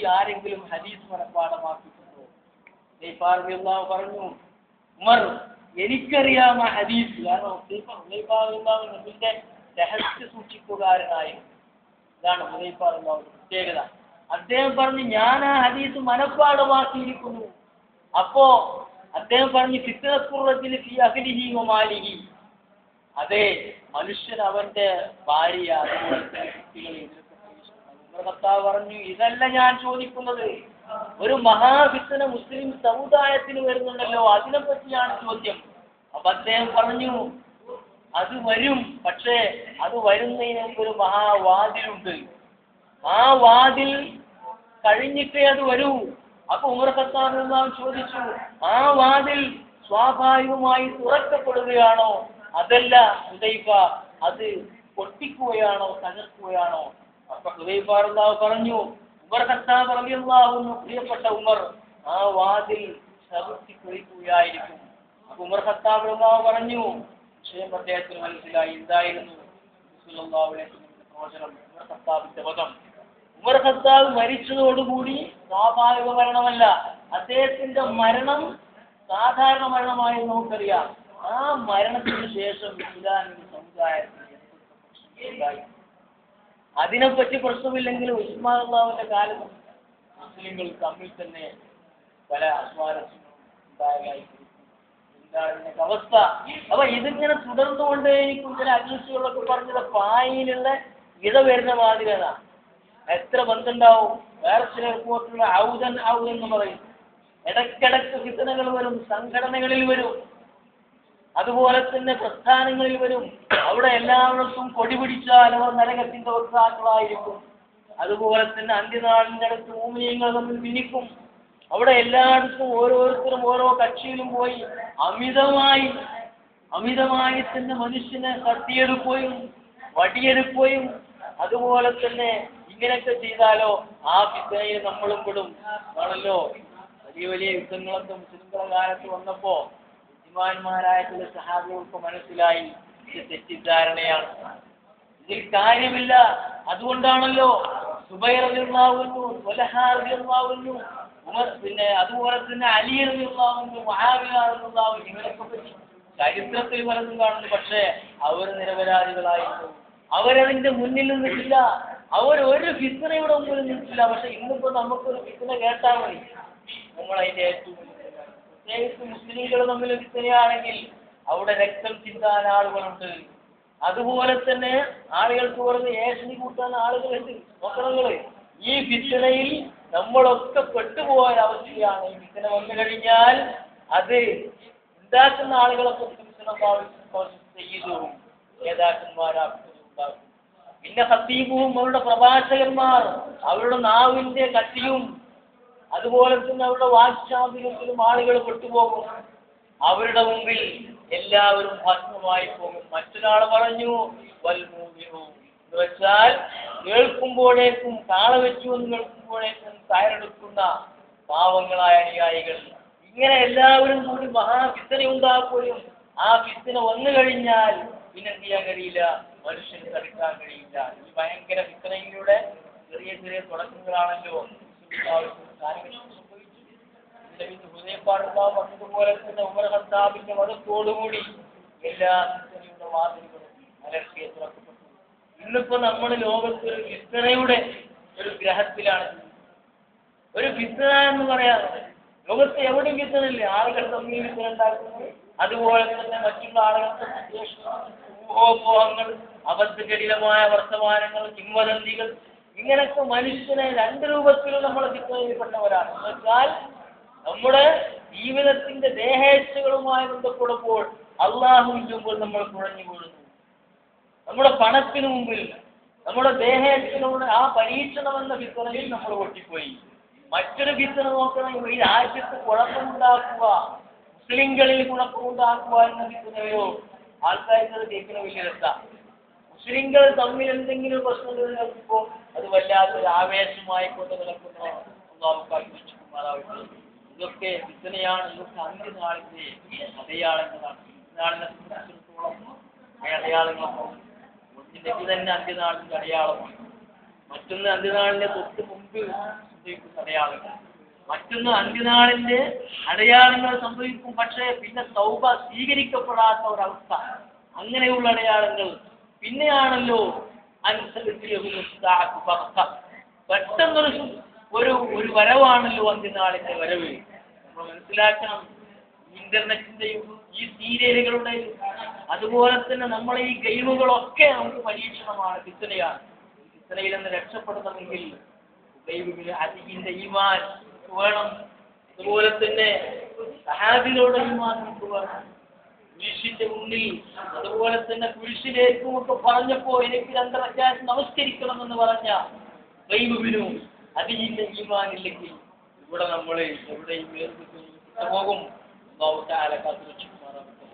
നമ്മളിൽ ആരെങ്കിലും ഹദീസ് മനഃപ്പാഠമാക്കിയിട്ടുണ്ടോ? ഹുദൈഫ പറഞ്ഞു, ഉമർ എനിക്കറിയാം ആ ഹദീസ്. കാരണം ഹുദൈഫ രഹസ്യ സൂക്ഷിപ്പുകാരനായി. ഇതാണ് ഹുദൈഫ പ്രത്യേകത. അദ്ദേഹം പറഞ്ഞു, ഞാൻ ആ ഹദീസ് മനഃപ്പാഠമാക്കിയിരിക്കുന്നു. അപ്പോ അദ്ദേഹം പറഞ്ഞു, ഫിത്നത്തുറത്തിൽ ഫീ അഹ്ലിഹി വമാലിഹി. അതെ, മനുഷ്യൻ അവന്റെ ഭാര്യ അതുപോലത്തെ കുട്ടികൾ ഇതിലൊക്കെ പറഞ്ഞു, ഇതല്ല ഞാൻ ചോദിക്കുന്നത്. ഒരു മഹാഫിത്ന മുസ്ലിം സമുദായത്തിന് വരുന്നുണ്ടല്ലോ, അതിനെ പറ്റിയാണ് ചോദ്യം. അപ്പൊ അദ്ദേഹം പറഞ്ഞു, അത് വരും, പക്ഷേ അത് വരുന്നതിന് ഒരു മഹാവാതിലുണ്ട്. ആ വാതിൽ കഴിഞ്ഞിട്ടേ അത് വരൂ. അപ്പൊ ഉമർ ഖത്താബ് റളിയല്ലാഹു ചോദിച്ചു, ആ വാതിൽ സ്വാഭാവികമായി തുറക്കപ്പെടുകയാണോ, അതല്ല ഹുദൈഫ അത് പൊട്ടിക്കുകയാണോ, തകർക്കുകയാണോ? അപ്പൊ ഹുദൈഫ റളിയല്ലാഹു പറഞ്ഞു, ഉമർ ഖത്താബ് റളിയല്ലാഹു അൻഹു, പ്രിയപ്പെട്ട ഉമർ, ആ വാതിൽ ചവിട്ടി കുഴിക്കുകയായിരിക്കും. അപ്പൊ ഉമർ ഖത്താബ് റളിയല്ലാഹു പറഞ്ഞു, വിഷയം അദ്ദേഹത്തിന് മനസ്സിലായി. എന്തായിരുന്നു റസൂലുള്ളാഹി അലൈഹി വസല്ലമയുടെ പ്രവചനം, ഉമർ ഖത്താബിന്റെ വധം. ഉമർ ഖത്താബ് മരിച്ചതോടുകൂടി സ്വാഭാവിക മരണമല്ല, അദ്ദേഹത്തിന്റെ മരണം സാധാരണ മരണമായി നമുക്കറിയാം. ആ മരണത്തിന് ശേഷം ഇസ്ലാമിക സമുദായത്തിൽ അതിനെപ്പറ്റി പ്രശ്നമില്ലെങ്കിലും ഉസ്മാൻ റളിയല്ലാഹുവിന്റെ കാലത്ത് മുസ്ലിങ്ങൾ തമ്മിൽ തന്നെ പല അസ്വാരസ്യങ്ങളും ഉണ്ടാകായിരിക്കും. എന്താണ് ഇതിന്റെ അവസ്ഥ? അപ്പൊ ഇതിങ്ങനെ തുടർന്നുകൊണ്ടേയിരിക്കും. ചില അന്വേഷികളൊക്കെ പറഞ്ഞത് പായിലുള്ള ഇട വരുന്ന മാതിരിയാണ്. എത്ര ബന്ധമുണ്ടാവും? വേറെ ചില റിപ്പോർട്ടുകൾ ഔദൻ എന്ന് പറയും. ഇടയ്ക്കിടയ്ക്ക് ഫിത്നകൾ വരും, സംഘടനകളിൽ വരും, അതുപോലെ തന്നെ പ്രസ്ഥാനങ്ങളിൽ വരും. അവിടെ എല്ലായിടത്തും കൊടി പിടിച്ചാൽ അവർ നരകത്തിന്റെ വക്താക്കളായിരിക്കും. അതുപോലെ തന്നെ അന്ത്യനാളിന്റെ അടുത്ത് മുഅ്മിനീങ്ങൾ തമ്മിൽ ഭിന്നിക്കും. അവിടെ എല്ലായിടത്തും ഓരോരുത്തരും ഓരോ കക്ഷിയിലും പോയി അമിതമായി തന്നെ മനുഷ്യനെ തട്ടിയെടുക്കുകയും വടിയെടുക്കുകയും അതുപോലെ തന്നെ ഇങ്ങനെയൊക്കെ ചെയ്താലോ ആ ഫിത്നയിൽ നമ്മളും പെടും ആണല്ലോ. വലിയ വലിയ യുദ്ധങ്ങളൊക്കെ മുസ്ലിംകളുടെ കാലത്ത് വന്നപ്പോ ബുദ്ധിമാന്മാരായ ചില സഹാബികൾക്ക് മനസ്സിലായി ഇത് തെറ്റിദ്ധാരണയാണ്, ഇതിൽ കാര്യമില്ല. അതുകൊണ്ടാണല്ലോ സുബൈർ റളിയല്ലാഹു അൻഹു, ത്വൽഹാ റളിയല്ലാഹു അൻഹു, ഉമർ, പിന്നെ അതുപോലെ തന്നെ അലി റളിയല്ലാഹു അൻഹു, മുആവിയ റളിയല്ലാഹു അൻഹു, ഇവരൊക്കെ പറ്റി ചരിത്രത്തിൽ പലതും കാണുന്നു. പക്ഷേ അവർ നിരപരാധികളായിരുന്നു. അവരതിന്റെ മുന്നിൽ നിന്നിട്ടില്ല. അവർ ഒരു ഫിത്നയുടെ മുമ്പിൽ നിന്നിട്ടില്ല. പക്ഷെ ഇന്നിപ്പോ നമുക്കൊരു ഫിത്ന കേട്ടാൽ മതി, നമ്മളതിന്റെ ഏറ്റവും പ്രത്യേകിച്ച് മുസ്ലിംകൾ തമ്മിൽ ഫിത്നയാണെങ്കിൽ അവിടെ രക്തം ചിന്താൻ ആളുകളുണ്ട്. അതുപോലെ തന്നെ ആളുകൾക്ക് പറഞ്ഞ് ഏഷണി കൂട്ടാൻ ആളുകളുണ്ട്. നോക്കണങ്ങള്, ഈ ഫിത്നയിൽ നമ്മളൊക്കെ പെട്ടുപോയ അവസ്ഥയാണ്. ഈ ഫിത്ന വന്നു കഴിഞ്ഞാൽ അത് ഉണ്ടാക്കുന്ന ആളുകളെ കുറിച്ച് ചെയ്തു നേതാക്കന്മാരാകും. പിന്നെ ഖത്തീബും അവരുടെ പ്രഭാഷകന്മാർ അവരുടെ നാവിന്റെ കട്ടിയും അതുപോലെ തന്നെ അവരുടെ വാക്ചാതുര്യത്തിലും ആളുകൾ പെട്ടുപോകും. അവരുടെ മുമ്പിൽ എല്ലാവരും ഭസ്മമായി പോകും. മറ്റൊരാൾ പറഞ്ഞു വൽമൂമിനു എന്ന് വെച്ചാൽ കേൾക്കുമ്പോഴേക്കും താളവെച്ചു എന്ന് കേൾക്കുമ്പോഴേക്കും കയറെടുക്കുന്ന പാവങ്ങളായ അനുയായികൾ. ഇങ്ങനെ എല്ലാവരും കൂടി മഹാഫിത്ന ഉണ്ടാക്കുകയും ആ ഫിത്ന വന്നു കഴിഞ്ഞാൽ പിന്നെന്ത് ചെയ്യാൻ കഴിയില്ല, മനുഷ്യന് തടുക്കാൻ കഴിയില്ല. ഈ ഭയങ്കര ഫിത്നയിലൂടെ ചെറിയ ചെറിയ തുടക്കങ്ങളാണല്ലോ അതുപോലെ തന്നെ ഉമർ ഖത്താബിന്റെ വധത്തോടുകൂടി എല്ലാ ഫിത്നയുടെ വാതിലുകളും അലർത്തിയെ തുറക്കപ്പെട്ടു. ഇന്നിപ്പോ നമ്മൾ ലോകത്ത് ഒരു ഫിത്നയുടെ ഒരു ഗ്രഹത്തിലാണ്. ഒരു ഫിത്ന എന്ന് പറയാം, ലോകത്ത് എവിടെയും ഫിത്നയില്ല. ആളുകൾ തമ്മിൽ ഫിത്ന ഉണ്ടാക്കുന്നത്, അതുപോലെ തന്നെ മറ്റുള്ള ആളുകളുടെ ഊഹോപോഹങ്ങൾ, അബദ്ധജടിലമായ വർത്തമാനങ്ങൾ, കിംവദന്തികൾ, ഇങ്ങനൊക്കെ മനുഷ്യനെ രണ്ട് രൂപത്തിലും നമ്മൾ ഫിത്നയിൽപ്പെട്ടവരാണ്. എന്ന് വെച്ചാൽ നമ്മുടെ ജീവിതത്തിന്റെ ദേഹേച്ഛകളുമായി ബന്ധപ്പെടുമ്പോൾ അള്ളാഹുവിന്റെ മുമ്പിൽ നമ്മൾ കുഴഞ്ഞു വീഴുന്നു. നമ്മുടെ പണത്തിന് മുമ്പിൽ നമ്മുടെ ദേഹേച്ഛകളുടെ ആ പരീക്ഷണം എന്ന ഫിത്നയിൽ നമ്മൾ പൊട്ടിപ്പോയി. മറ്റൊരു ഫിത്ന നോക്കണം, ഈ രാജ്യത്ത് കുഴപ്പമുണ്ടാക്കുക, മുസ്ലിങ്ങളിൽ കുഴപ്പമുണ്ടാക്കുക എന്ന ഫിത്നയോ ആൾക്കാർക്ക് കേൾക്കുന്ന വലിയ രസമാണ്. മുസ്ലിങ്ങൾ തമ്മിൽ എന്തെങ്കിലും പ്രശ്നങ്ങൾ നടക്കുമ്പോൾ അത് വല്ലാത്തൊരു ആവേശമായി കൊണ്ട് നടക്കുന്ന അള്ളാഹുമാറാവട്ടെ. ഇതൊക്കെ ഫിത്നയാണ്. ഇതൊക്കെ അന്ത്യനാളിന്റെ അടയാളങ്ങളാണ്. നാളിനെ സംബന്ധിച്ചിടത്തോളം അടയാളങ്ങളൊക്കെ ഒന്നിലേക്ക് തന്നെ അന്ത്യനാളിന്റെ അടയാളമാണ്. മറ്റൊന്ന് അന്ത്യനാളിന്റെ തൊട്ട് മുമ്പ് സംഭവിക്കുന്ന അടയാളങ്ങൾ. മറ്റൊന്ന് അന്ത്യനാളിന്റെ അടയാളങ്ങൾ സംഭവിക്കും, പക്ഷേ പിന്നെ തൗബ സ്വീകരിക്കപ്പെടാത്ത ഒരവസ്ഥ, അങ്ങനെയുള്ള അടയാളങ്ങൾ. പിന്നെയാണല്ലോ പെട്ടെന്നൊരു ഒരു വരവാണല്ലോ അന്ത്യനാളിന്റെ വരവ്. നമ്മൾ മനസ്സിലാക്കണം, ഇന്റർനെറ്റിന്റെയും ഈ സീരിയലുകളുടെയും അതുപോലെ തന്നെ നമ്മളെ ഈ ഗെയിമുകളൊക്കെ നമുക്ക് പരീക്ഷണമാണ്, ഫിത്നയാണ്. ഫിത്നയിൽ നിന്ന് രക്ഷപ്പെടണമെങ്കിൽ അതിന്റെ ഈമാൻ വേണം. അതുപോലെ തന്നെ സഹാബികളുടെ ഈമാൻ നമുക്ക് വേണം. കുരിശിന്റെ മുന്നിൽ അതുപോലെ തന്നെ കുരിശിലേക്കും ഒക്കെ പറഞ്ഞപ്പോ എനിക്ക് 2 റക്അത്ത് നമസ്കരിക്കണം എന്ന് പറഞ്ഞ ഗൈബിനും അതിന്റെ ഈമാൻ ഇല്ലെങ്കിൽ ഇവിടെ നമ്മൾ എവിടെയും പോകും. അല്ലാഹു തആല കാത്തുരക്ഷിക്കുമാറാകട്ടെ.